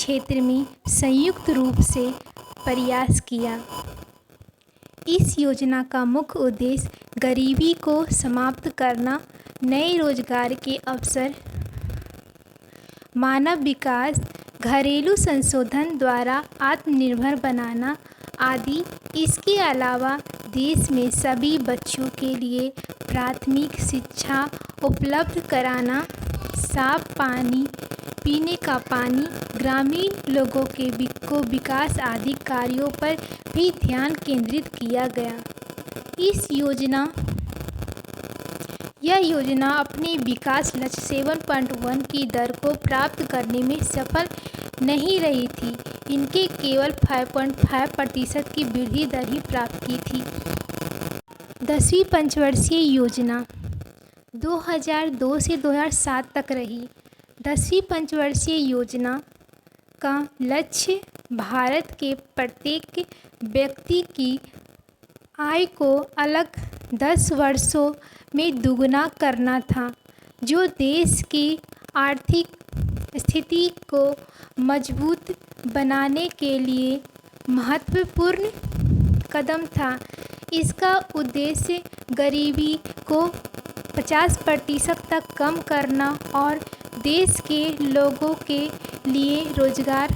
क्षेत्र में संयुक्त रूप से प्रयास किया। इस योजना का मुख्य उद्देश्य गरीबी को समाप्त करना, नए रोजगार के अवसर, मानव विकास, घरेलू संशोधन द्वारा आत्मनिर्भर बनाना आदि। इसके अलावा देश में सभी बच्चों के लिए प्राथमिक शिक्षा उपलब्ध कराना, साफ पानी, पीने का पानी, ग्रामीण लोगों के विकास आदि कार्यों पर भी ध्यान केंद्रित किया गया। यह योजना अपने विकास लक्ष्य 7.1 की दर को प्राप्त करने में सफल नहीं रही थी। इनके केवल 5.5% की वृद्धि दर ही प्राप्त की थी। 10वीं पंचवर्षीय योजना 2002 से 2007 तक रही। 10वीं पंचवर्षीय योजना का लक्ष्य भारत के प्रत्येक व्यक्ति की आय को अगले 10 वर्षों में दुगना करना था, जो देश की आर्थिक स्थिति को मजबूत बनाने के लिए महत्वपूर्ण कदम था। इसका उद्देश्य गरीबी को 50% तक कम करना और देश के लोगों के लिए रोजगार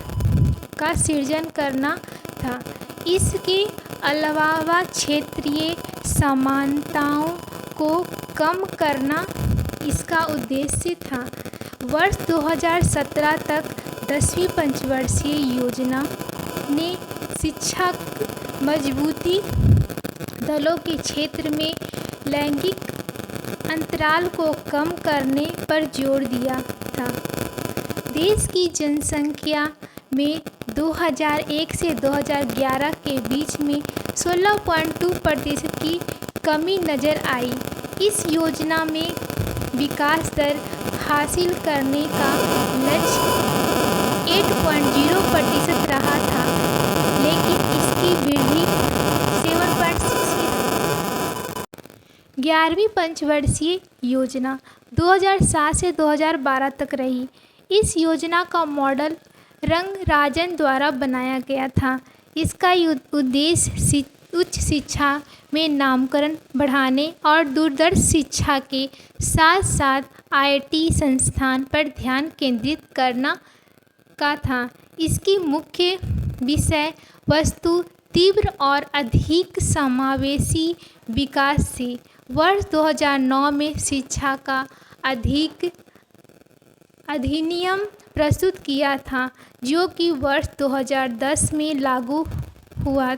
का सृजन करना था। इसके अलावा क्षेत्रीय समानताओं को कम करना इसका उद्देश्य था। वर्ष 2017 तक 10वीं पंचवर्षीय योजना ने शिक्षा मजबूती, दलों के क्षेत्र में लैंगिक अंतराल को कम करने पर जोर दिया था। देश की जनसंख्या में 2001 से 2011 के बीच में 16.2% की कमी नजर आई। इस योजना में विकास दर हासिल करने का लक्ष्य 8.0% रहा था, लेकिन इसकी वृद्धि 7.6। 11वीं पंचवर्षीय योजना 2007 से 2012 तक रही। इस योजना का मॉडल रंगराजन द्वारा बनाया गया था। इसका उद्देश्य उच्च शिक्षा में नामकरण बढ़ाने और दूरदर्श शिक्षा के साथ साथ IIT संस्थान पर ध्यान केंद्रित करना का था। इसकी मुख्य विषय वस्तु तीव्र और अधिक समावेशी विकास थी। वर्ष 2009 में शिक्षा का अधिनियम प्रस्तुत किया था, जो कि वर्ष 2010 में लागू हुआ,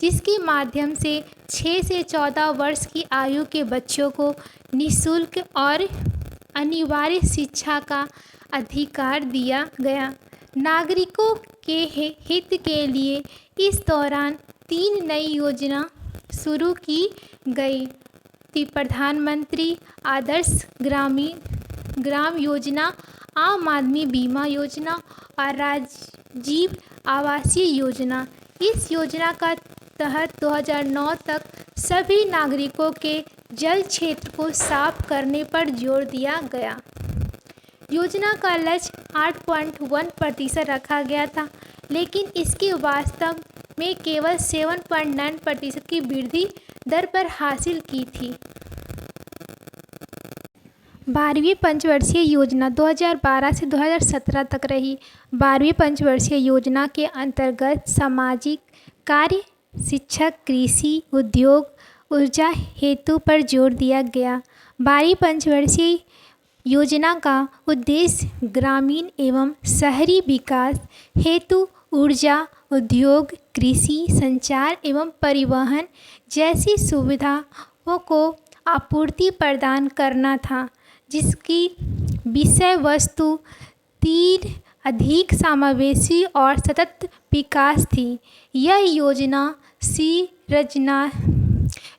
जिसके माध्यम से 6 से 14 वर्ष की आयु के बच्चों को निःशुल्क और अनिवार्य शिक्षा का अधिकार दिया गया। नागरिकों के हित के लिए इस दौरान 3 नई योजना शुरू की गई थी: प्रधानमंत्री आदर्श ग्राम योजना, आम आदमी बीमा योजना और राजीव आवासीय योजना। इस योजना का तहत 2009 तक सभी नागरिकों के जल क्षेत्र को साफ करने पर जोर दिया गया। योजना का लक्ष्य 8.1% रखा गया था, लेकिन इसके वास्तव में केवल 7.9% की वृद्धि दर पर हासिल की थी। 12वीं पंचवर्षीय योजना 2012 से 2017 तक रही। 12वीं पंचवर्षीय योजना के अंतर्गत सामाजिक कार्य, शिक्षा, कृषि, उद्योग, ऊर्जा हेतु पर जोर दिया गया। 12वीं पंचवर्षीय योजना का उद्देश्य ग्रामीण एवं शहरी विकास हेतु ऊर्जा, उद्योग, कृषि, संचार एवं परिवहन जैसी सुविधाओं को आपूर्ति प्रदान करना था, जिसकी विषय वस्तु तीव्र, अधिक समावेशी और सतत विकास थी। यह योजना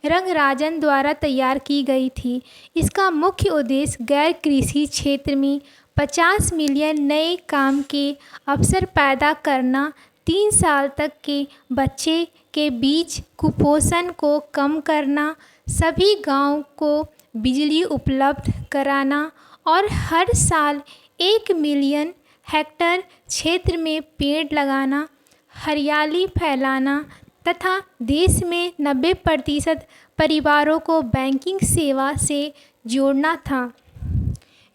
रंगराजन द्वारा तैयार की गई थी। इसका मुख्य उद्देश्य गैर कृषि क्षेत्र में 50 मिलियन नए काम के अवसर पैदा करना, 3 साल तक के बच्चे के बीच कुपोषण को कम करना, सभी गांवों को बिजली उपलब्ध कराना और हर साल 1 मिलियन हेक्टेयर क्षेत्र में पेड़ लगाना, हरियाली फैलाना तथा देश में 90% परिवारों को बैंकिंग सेवा से जोड़ना था।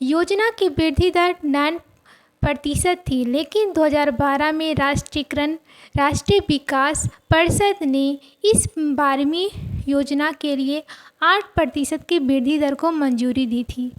योजना की वृद्धि दर 9% थी, लेकिन 2012 में राष्ट्रीय विकास परिषद ने इस 12वीं योजना के लिए 8% की वृद्धि दर को मंजूरी दी थी।